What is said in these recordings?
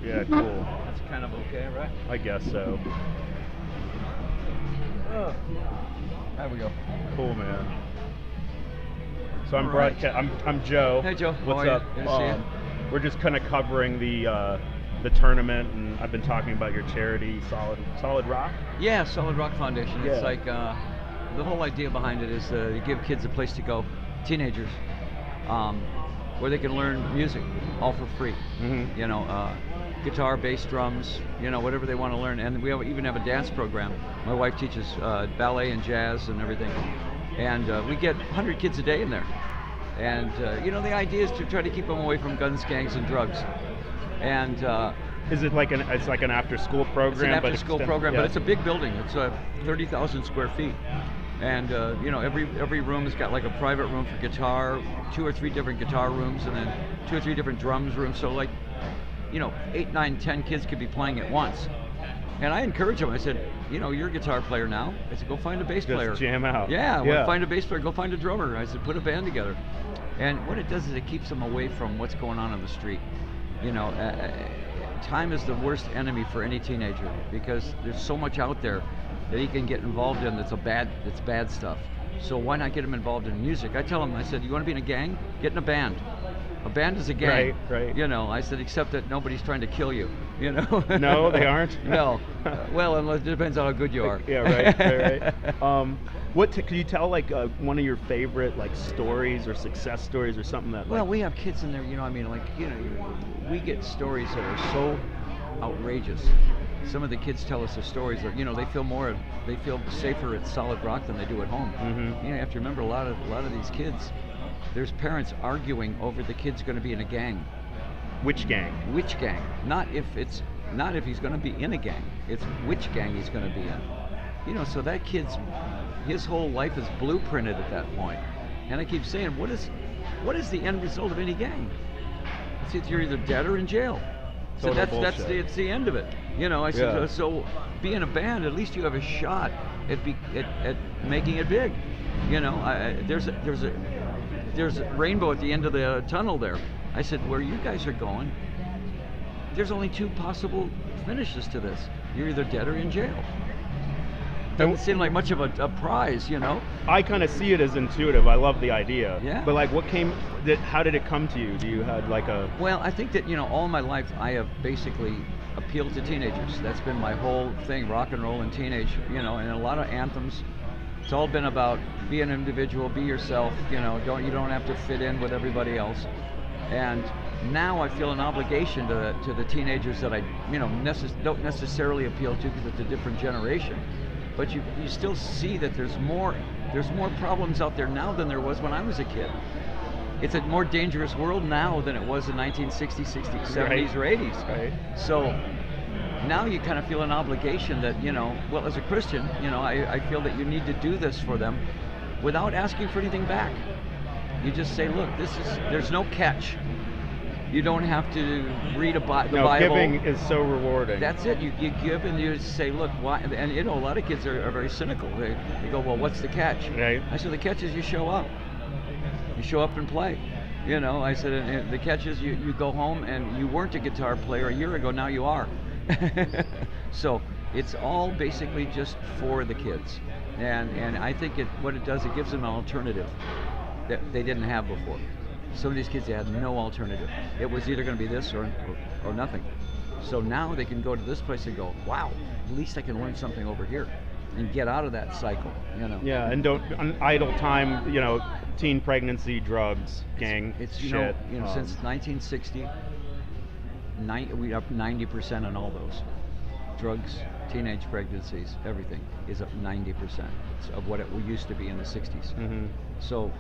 so Yeah, cool. that's kind of okay, right? I guess so. There we go. Cool, man. So I'm All right. I'm Joe. Hey, Joe. How What's are you? up? Good to see you. We're just kind of covering the tournament, and I've been talking about your charity, Solid Rock. Yeah, Solid Rock Foundation. Yeah. It's like the whole idea behind it is to give kids a place to go, teenagers, where they can learn music, all for free. Mm-hmm. You know, guitar, bass, drums, you know, whatever they want to learn. And we even have a dance program. My wife teaches ballet and jazz and everything. And we get 100 kids a day in there. And you know, the idea is to try to keep them away from guns, gangs, and drugs. And Is it like it's like an after-school program? it's an after-school program, yeah. but it's a big building. It's 30,000 square feet. And you know, every room has got like a private room for guitar, 2 or 3 different guitar rooms, and then 2 or 3 different drums rooms. So like, you know, 8, 9, 10 kids could be playing at once. And I encourage them. I said, you know, you're a guitar player now. I said, go find a bass player. Just jam out. Yeah, well, find a bass player. Go find a drummer. I said, put a band together. And what it does is it keeps them away from what's going on the street. You know, time is the worst enemy for any teenager because there's so much out there that he can get involved in that's bad stuff. So why not get him involved in music? I tell him, I said, you want to be in a gang? Get in a band. A band is a gang. Right. You know, I said, except that nobody's trying to kill you. You know. No, they aren't. No. Well, unless it depends on how good you are. Yeah, right. Can you tell like one of your favorite like stories or success stories or something that? Well, we have kids in there. You know, I mean, like, you know, we get stories that are so outrageous. Some of the kids tell us the stories that, you know, they feel safer at Solid Rock than they do at home. Mm-hmm. You know, you have to remember a lot of these kids. There's parents arguing over the kid's going to be in a gang. Which gang? Which gang? Not if he's going to be in a gang. It's which gang he's going to be in. You know, so that his whole life is blueprinted at that point. And I keep saying, what is the end result of any gang? It's you're either dead or in jail. So that's the end of it. You know, I said, so be in a band, at least you have a shot at making it big. You know, there's a rainbow at the end of the tunnel there. I said, where you guys are going, there's only 2 possible finishes to this. You're either dead or in jail. Doesn't seem like much of a prize, you know? I kind of see it as intuitive. I love the idea. Yeah. But like, how did it come to you? Do you had like a... Well, I think that, you know, all my life I have basically appealed to teenagers. That's been my whole thing, rock and roll and teenage, you know, and a lot of anthems. It's all been about be an individual, be yourself, you know, you don't have to fit in with everybody else. And now I feel an obligation to the teenagers that I, you know, don't necessarily appeal to because it's a different generation. But you still see that there's more problems out there now than there was when I was a kid. It's a more dangerous world now than it was in 1960s, 60s, 70s, or 80s. Right. So now you kind of feel an obligation that, you know, well, as a Christian, you know, I feel that you need to do this for them without asking for anything back. You just say, look, there's no catch. You don't have to read the Bible. Giving is so rewarding. That's it. You give and you say, look, why? And you know, a lot of kids are very cynical. They go, well, what's the catch? Right. I said, the catch is you show up. You show up and play. You know, I said, and the catch is you go home and you weren't a guitar player a year ago, now you are. So it's all basically just for the kids. And I think what it does, it gives them an alternative that they didn't have before. Some of these kids, they had no alternative. It was either going to be this or nothing. So now they can go to this place and go, wow, at least I can learn something over here and get out of that cycle, you know. Yeah, and don't idle time, you know, teen pregnancy, drugs, gang it's shit. You know, since 1960, we up 90% on all those. Drugs, teenage pregnancies, everything is up 90% of what it used to be in the 60s. Mm-hmm. So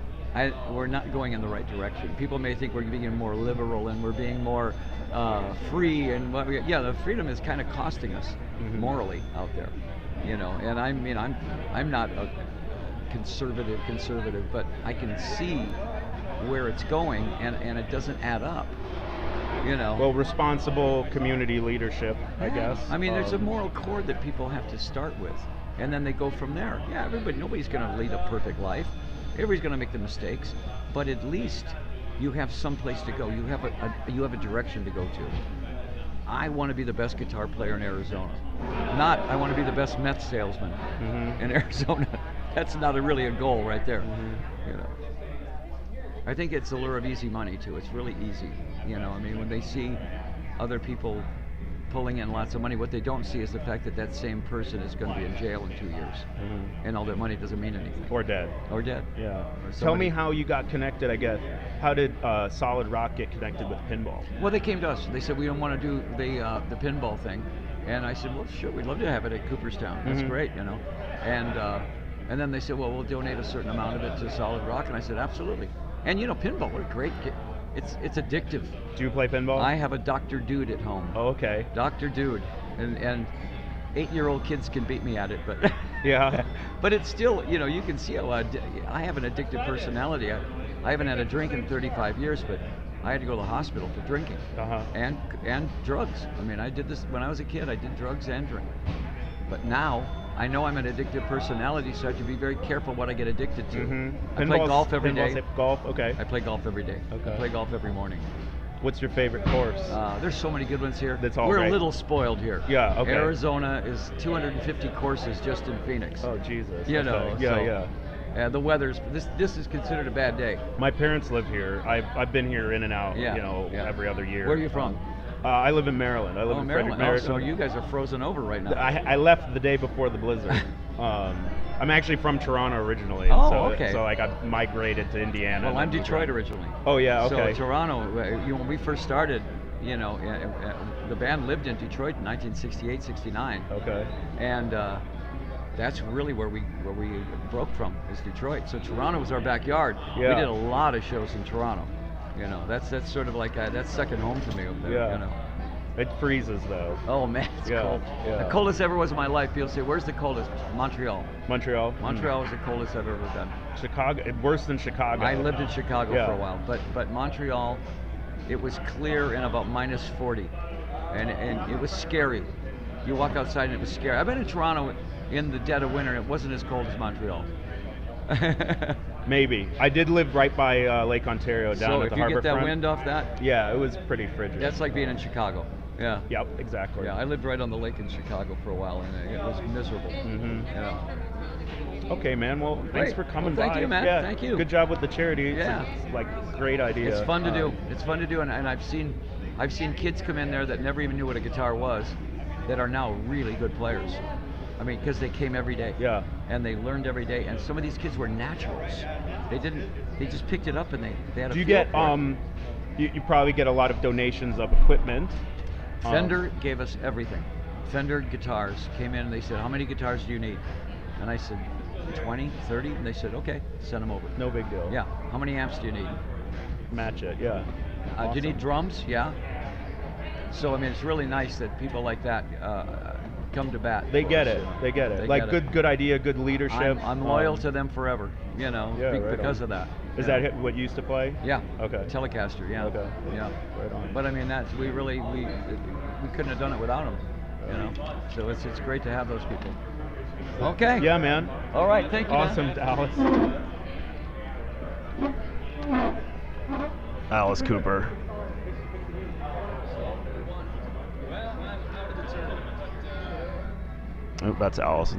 we're not going in the right direction. People may think we're being more liberal and we're being more free, and the freedom is kind of costing us morally out there, you know. And I mean, I'm not a conservative, but I can see where it's going, and it doesn't add up, you know. Well, responsible community leadership, I guess. I mean, there's a moral cord that people have to start with, and then they go from there. Yeah, nobody's going to lead a perfect life. Everybody's going to make the mistakes, but at least you have some place to go. You have a direction to go to. I want to be the best guitar player in Arizona. Not I want to be the best meth salesman in Arizona. That's not really a goal right there. You know. I think it's the lure of easy money too. It's really easy. You know, I mean, when they see other people pulling in lots of money, what they don't see is the fact that that same person is going to be in jail in 2 years, and all that money doesn't mean anything. Or dead. Or dead. Yeah. Or Tell me somebody- how you got connected, I guess. How did Solid Rock get connected with pinball? Well, they came to us. They said we don't want to do the pinball thing, and I said, well, sure, we'd love to have it at Cooperstown. That's great, you know. And then they said, well, we'll donate a certain amount of it to Solid Rock, and I said, absolutely. And you know, pinball, what a great game. It's addictive. Do you play pinball? I have a Dr. Dude at home. Oh, okay. Dr. Dude, and 8-year-old kids can beat me at it, but Yeah. but it's still, you know, you can see how I have an addictive personality. I haven't had a drink in 35 years, but I had to go to the hospital for drinking and drugs. I mean, I did this when I was a kid. I did drugs and drink. But now I know I'm an addictive personality, so I have to be very careful what I get addicted to. I play golf every day. Golf, okay. I play golf every day. Okay. I play golf every morning. What's your favorite course? There's so many good ones here. That's all We're right. a little spoiled here. Yeah, okay. Arizona is 250 courses just in Phoenix. Oh, Jesus. You okay. know, Yeah, so, yeah. The weather's this is considered a bad day. My parents live here. I've been here in and out, Yeah, you know, yeah. every other year. Where are you from? I live in Maryland. I live in Maryland. Frederick, Oh, so you guys are frozen over right now. I left the day before the blizzard. I'm actually from Toronto originally. Oh, so, okay. So I got migrated to Indiana. Well, I'm and then Detroit moved around. originally. Oh, yeah, okay. So Toronto, when we first started, you know, the band lived in Detroit in 1968, 69. Okay. And that's really where we broke from, is Detroit. So Toronto was our backyard. Yeah. We did a lot of shows in Toronto. You know, that's sort of like that's second home to me up there. Yeah. You know. It freezes, though. Oh man, it's Yeah, cold. yeah. The coldest ever was in my life. People say, "Where's the coldest?" Montreal. Montreal? Montreal was the coldest I've ever been. Chicago? Worse than Chicago. I lived in Chicago Yeah. for a while, but Montreal, it was clear and about minus 40, and it was scary. You walk outside and it was scary. I've been in Toronto in the dead of winter, and it wasn't as cold as Montreal. Maybe. I did live right by Lake Ontario down So at if the you harbor get that front. wind off that, Yeah, it was pretty frigid. that's like being in Chicago. Yeah. Yep, exactly. Yeah, I lived right on the lake in Chicago for a while, and it was miserable. Yeah. Okay, man. Well, thanks Great. for coming Well, thank by. you, man. Yeah, Thank you. Good job with the charity. Yeah. It's like great idea. It's fun to do. It's fun to do, and I've seen kids come in there that never even knew what a guitar was, that are now really good players. I mean, because they came every day. Yeah. And they learned every day, and some of these kids were naturals. They just picked it up, and they had a Do you feel get for it. you probably get a lot of donations of equipment. Fender gave us everything. Fender guitars came in and they said, how many guitars do you need? And I said, 20, 30? And they said, okay, send them over. No big deal. Yeah. How many amps do you need? Match it. Yeah. Do you Awesome. need drums? Yeah. So, I mean, it's really nice that people like that come to bat. They for get us. it. They get it. They Like get it. good idea, good leadership. I'm loyal to them forever, you know, Yeah, right because on. of that. Is Yeah. that what you used to play? Yeah. Okay. Telecaster, yeah. Okay. Yeah. Right on. But I mean, we couldn't have done it without them, you know. So it's great to have those people. Okay. Yeah, man. All right. Thank you. man. Awesome, Alice. Alice Cooper. Oh, that's Alice.